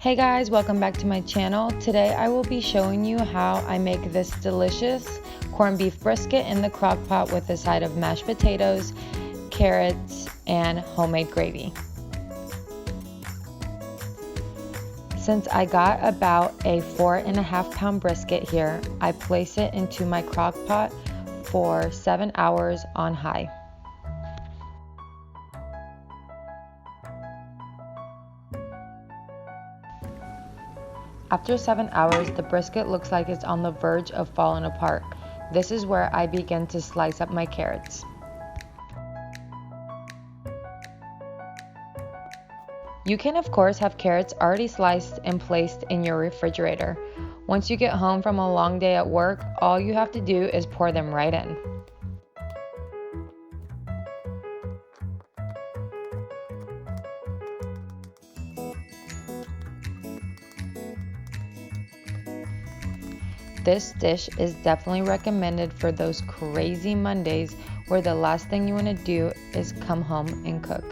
Hey guys, welcome back to my channel. Today I will be showing you how I make this delicious corned beef brisket in the crock pot with a side of mashed potatoes, carrots, and homemade gravy. Since I got about a 4.5 pound brisket here, I place it into my crock pot for 7 hours on high. After 7 hours, the brisket looks like it's on the verge of falling apart. This is where I begin to slice up my carrots. You can of course have carrots already sliced and placed in your refrigerator. Once you get home from a long day at work, all you have to do is pour them right in. This dish is definitely recommended for those crazy Mondays where the last thing you want to do is come home and cook.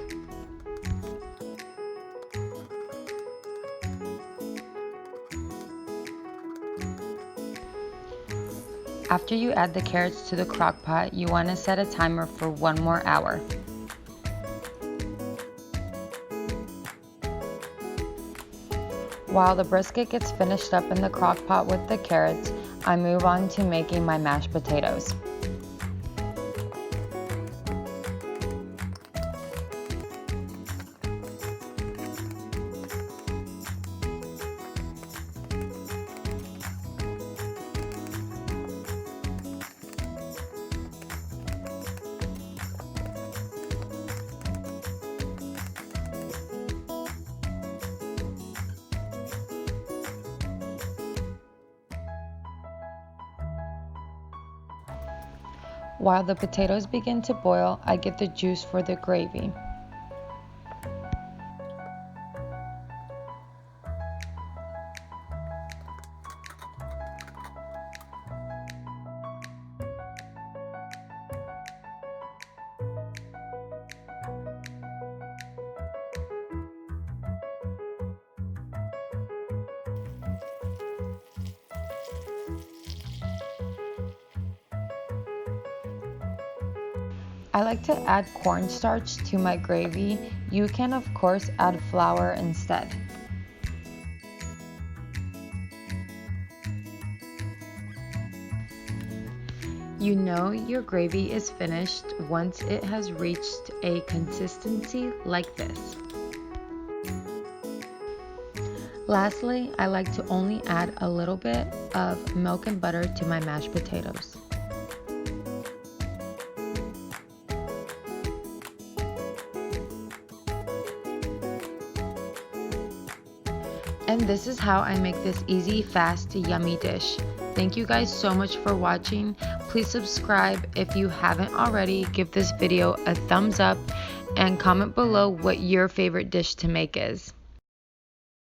After you add the carrots to the crock pot, you want to set a timer for 1 more hour. While the brisket gets finished up in the crock pot with the carrots, I move on to making my mashed potatoes. While the potatoes begin to boil, I get the juice for the gravy. I like to add cornstarch to my gravy. You can of course add flour instead. You know your gravy is finished once it has reached a consistency like this. Lastly, I like to only add a little bit of milk and butter to my mashed potatoes. And this is how I make this easy, fast, yummy dish. Thank you guys so much for watching. Please subscribe if you haven't already. Give this video a thumbs up and comment below what your favorite dish to make is.